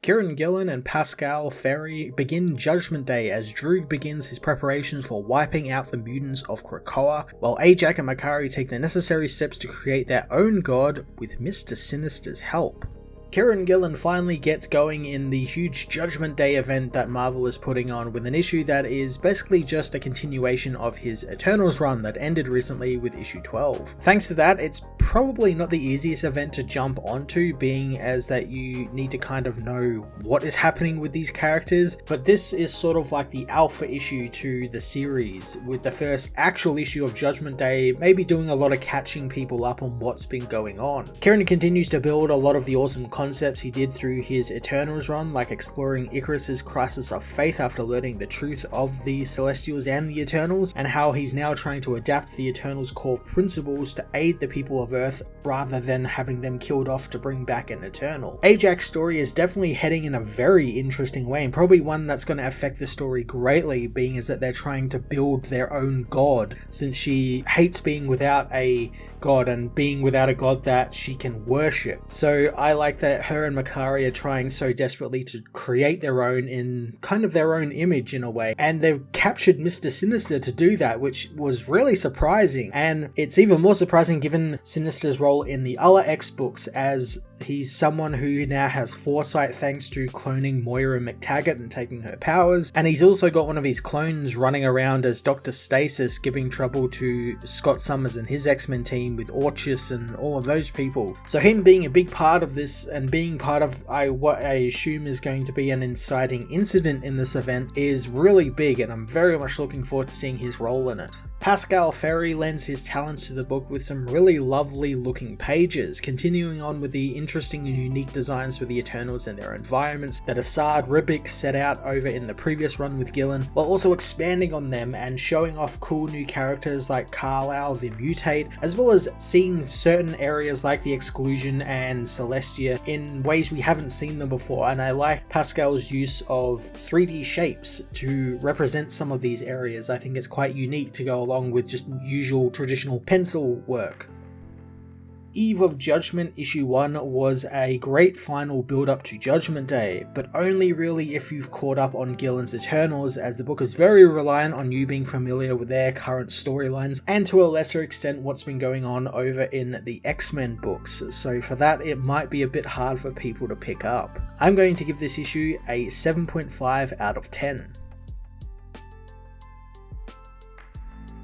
Kieran Gillen and Pascal Ferry begin Judgement Day as Druig begins his preparations for wiping out the Mutants of Krakoa, while Ajax and Makkari take the necessary steps to create their own god with Mr. Sinister's help. Kieran Gillen finally gets going in the huge Judgement Day event that Marvel is putting on with an issue that is basically just a continuation of his Eternals run that ended recently with issue 12. Thanks to that, it's probably not the easiest event to jump onto, being as that you need to kind of know what is happening with these characters, but this is sort of like the alpha issue to the series, with the first actual issue of Judgement Day maybe doing a lot of catching people up on what's been going on. Kieran continues to build a lot of the awesome concepts he did through his Eternals run, like exploring Icarus's crisis of faith after learning the truth of the Celestials and the Eternals, and how he's now trying to adapt the Eternals' core principles to aid the people of Earth rather than having them killed off to bring back an Eternal. Ajax's story is definitely heading in a very interesting way, and probably one that's going to affect the story greatly, being as that they're trying to build their own god, since she hates being without a god and being without a god that she can worship. So I like that her and Makkari are trying so desperately to create their own in kind of their own image in a way, and they've captured Mr. Sinister to do that, which was really surprising, and it's even more surprising given Sinister's role in the other X books, as he's someone who now has foresight thanks to cloning Moira McTaggart and taking her powers, and he's also got one of his clones running around as Dr. Stasis, giving trouble to Scott Summers and his X-Men team with Orchis and all of those people. So him being a big part of this and being part of what I assume is going to be an inciting incident in this event is really big, and I'm very much looking forward to seeing his role in it. Pascal Ferry lends his talents to the book with some really lovely looking pages, continuing on with the interesting and unique designs for the Eternals and their environments that Assad Ribic set out over in the previous run with Gillen, while also expanding on them and showing off cool new characters like Carlisle the Mutate, as well as seeing certain areas like the Exclusion and Celestia in ways we haven't seen them before. And I like Pascal's use of 3D shapes to represent some of these areas. I think it's quite unique to go along with just usual traditional pencil work. Eve of Judgement issue 1 was a great final build up to Judgement Day, but only really if you've caught up on Gillen's Eternals, as the book is very reliant on you being familiar with their current storylines and to a lesser extent what's been going on over in the X-Men books, so for that it might be a bit hard for people to pick up. I'm going to give this issue a 7.5 out of 10.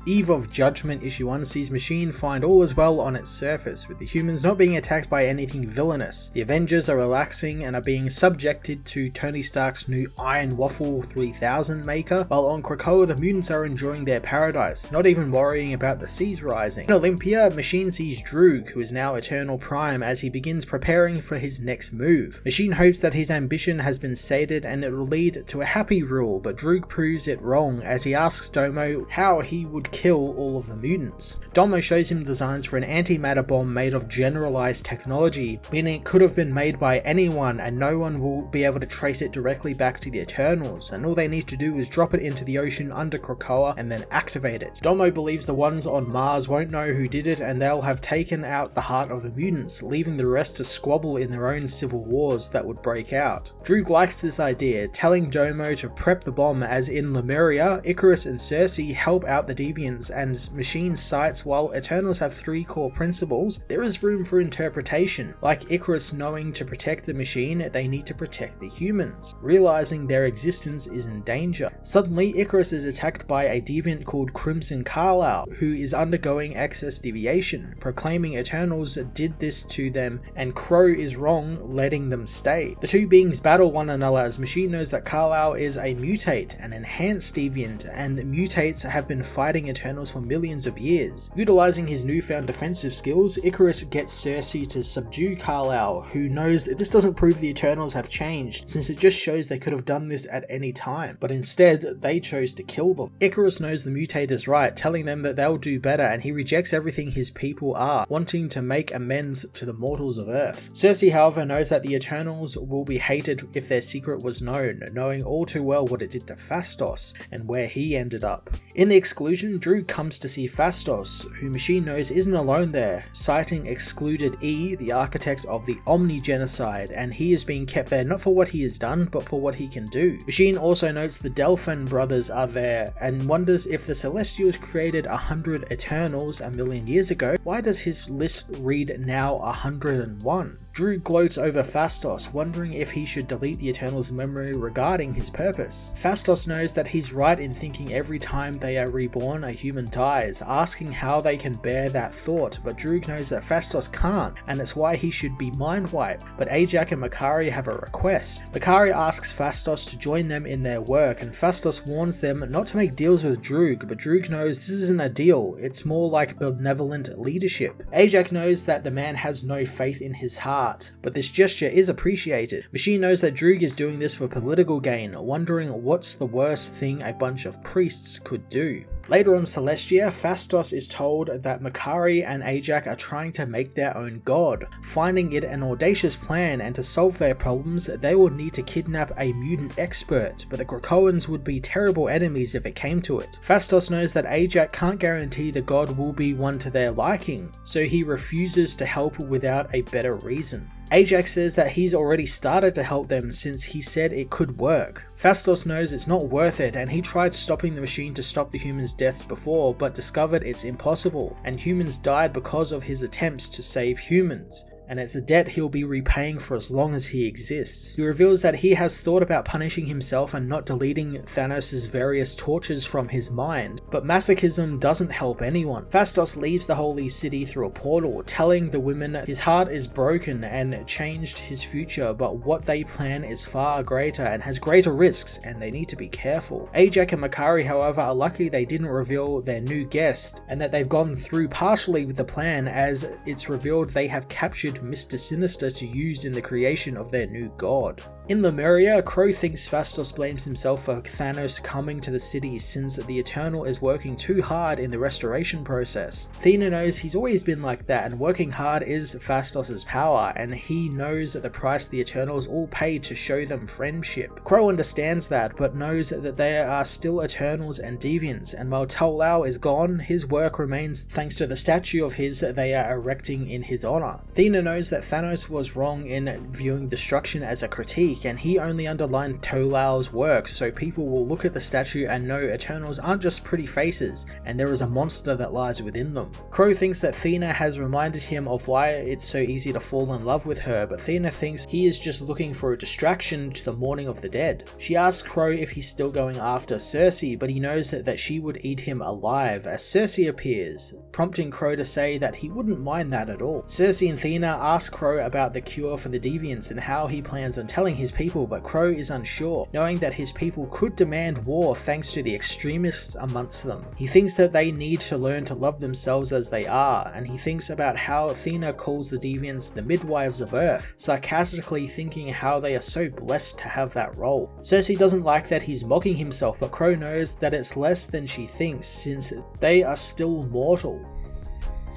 Eve of Judgement issue 1 sees Machine find all is well on its surface, with the humans not being attacked by anything villainous. The Avengers are relaxing and are being subjected to Tony Stark's new Iron Waffle 3000 maker, while on Krakoa the mutants are enjoying their paradise, not even worrying about the seas rising. In Olympia, Machine sees Druig, who is now Eternal Prime, as he begins preparing for his next move. Machine hopes that his ambition has been sated and it will lead to a happy rule, but Druig proves it wrong as he asks Domo how he would kill all of the mutants. Domo shows him designs for an antimatter bomb made of generalized technology, meaning it could have been made by anyone and no one will be able to trace it directly back to the Eternals, and all they need to do is drop it into the ocean under Krakoa and then activate it. Domo believes the ones on Mars won't know who did it and they'll have taken out the heart of the mutants, leaving the rest to squabble in their own civil wars that would break out. Druig likes this idea, telling Domo to prep the bomb, as in Lemuria, Icarus and Circe help out the Deviants and Machine cites while Eternals have 3 core principles, there is room for interpretation. Like Icarus knowing to protect the Machine, they need to protect the humans, realizing their existence is in danger. Suddenly, Icarus is attacked by a deviant called Crimson Carlisle, who is undergoing excess deviation, proclaiming Eternals did this to them and Crow is wrong letting them stay. The two beings battle one another as Machine knows that Carlisle is a mutate, an enhanced deviant, and mutates have been fighting Eternals for millions of years. Utilizing his newfound defensive skills, Icarus gets Circe to subdue Carlisle, who knows that this doesn't prove the Eternals have changed, since it just shows they could have done this at any time, but instead they chose to kill them. Icarus knows the mutate is right, telling them that they'll do better, and he rejects everything his people are, wanting to make amends to the mortals of Earth. Circe, however, knows that the Eternals will be hated if their secret was known, knowing all too well what it did to Phastos and where he ended up. In the Exclusion, Soon, Druig comes to see Phastos, who Machine knows isn't alone there, citing excluded E, the architect of the Omni-genocide, and he is being kept there not for what he has done, but for what he can do. Machine also notes the Delphin brothers are there, and wonders if the Celestials created 100 Eternals a million years ago, why does his list read now 101? Druig gloats over Phastos, wondering if he should delete the Eternals' memory regarding his purpose. Phastos knows that he's right in thinking every time they are reborn a human dies, asking how they can bear that thought, but Druig knows that Phastos can't, and it's why he should be mind-wiped. But Ajax and Makari have a request. Makari asks Phastos to join them in their work, and Phastos warns them not to make deals with Druig, but Druig knows this isn't a deal, it's more like benevolent leadership. Ajax knows that the man has no faith in his heart, but this gesture is appreciated. Machine knows that Druig is doing this for political gain, wondering what's the worst thing a bunch of priests could do. Later on Celestia, Phastos is told that Makari and Ajax are trying to make their own god, finding it an audacious plan, and to solve their problems they would need to kidnap a mutant expert, but the Krakoans would be terrible enemies if it came to it. Phastos knows that Ajax can't guarantee the god will be one to their liking, so he refuses to help without a better reason. Ajax says that he's already started to help them since he said it could work. Phastos knows it's not worth it, and he tried stopping the machine to stop the humans' deaths before, but discovered it's impossible, and humans died because of his attempts to save humans, and it's a debt he'll be repaying for as long as he exists. He reveals that he has thought about punishing himself and not deleting Thanos' various tortures from his mind, but masochism doesn't help anyone. Phastos leaves the holy city through a portal, telling the women his heart is broken and changed his future, but what they plan is far greater and has greater risks, and they need to be careful. Ajax and Makari, however, are lucky they didn't reveal their new guest, and that they've gone through partially with the plan, as it's revealed they have captured Mr. Sinister to use in the creation of their new god. In Lemuria, Crow thinks Phastos blames himself for Thanos coming to the city since the Eternal is working too hard in the restoration process. Athena knows he's always been like that, and working hard is Phastos' power, and he knows the price the Eternals all paid to show them friendship. Crow understands that, but knows that there are still Eternals and Deviants, and while Tau is gone, his work remains thanks to the statue of his that they are erecting in his honor. Athena knows that Thanos was wrong in viewing destruction as a critique, and he only underlined Tolau's work, so people will look at the statue and know Eternals aren't just pretty faces, and there is a monster that lies within them. Crow thinks that Athena has reminded him of why it's so easy to fall in love with her, but Athena thinks he is just looking for a distraction to the mourning of the dead. She asks Crow if he's still going after Cersei, but he knows that she would eat him alive as Cersei appears, prompting Crow to say that he wouldn't mind that at all. Cersei and Athena ask Crow about the cure for the Deviants and how he plans on telling his people, but Crow is unsure, knowing that his people could demand war thanks to the extremists amongst them. He thinks that they need to learn to love themselves as they are, and he thinks about how Athena calls the Deviants the midwives of Earth, sarcastically thinking how they are so blessed to have that role. Cersei doesn't like that he's mocking himself, but Crow knows that it's less than she thinks since they are still mortal.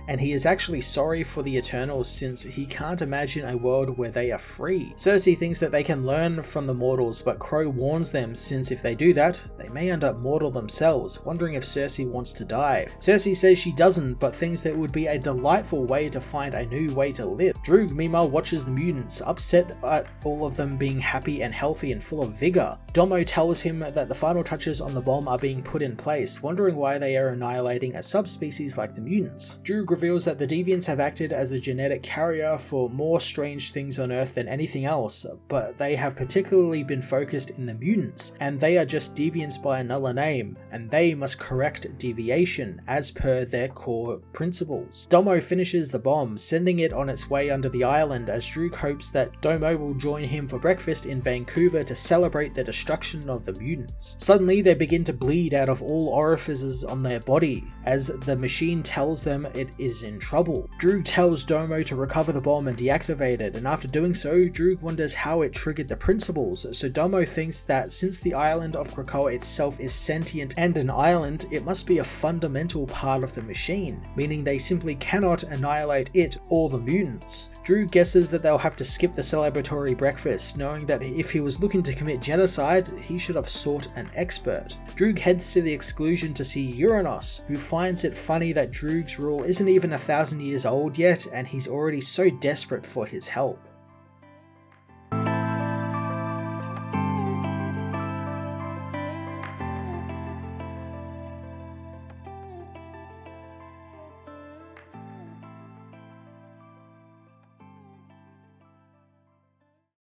And he is actually sorry for the Eternals since he can't imagine a world where they are free. Cersei thinks that they can learn from the mortals, but Crow warns them since if they do that, they may end up mortal themselves, wondering if Cersei wants to die. Cersei says she doesn't, but thinks that it would be a delightful way to find a new way to live. Druig meanwhile watches the mutants, upset at all of them being happy and healthy and full of vigor. Domo tells him that the final touches on the bomb are being put in place, wondering why they are annihilating a subspecies like the mutants. Druig reveals that the Deviants have acted as a genetic carrier for more strange things on Earth than anything else, but they have particularly been focused in the mutants, and they are just deviants by another name, and they must correct deviation as per their core principles. Domo finishes the bomb, sending it on its way under the island as Druig hopes that Domo will join him for breakfast in Vancouver to celebrate the destruction of the mutants. Suddenly they begin to bleed out of all orifices on their body, as the machine tells them it is in trouble. Druig tells Domo to recover the bomb and deactivate it, and after doing so, Druig wonders how it triggered the principles, so Domo thinks that since the island of Krakoa itself is sentient and an island, it must be a fundamental part of the machine, meaning they simply cannot annihilate it or the mutants. Druig guesses that they'll have to skip the celebratory breakfast, knowing that if he was looking to commit genocide, he should have sought an expert. Druig heads to the exclusion to see Uranos, who finds it funny that Druig's rule isn't even 1,000 years old yet, and he's already so desperate for his help.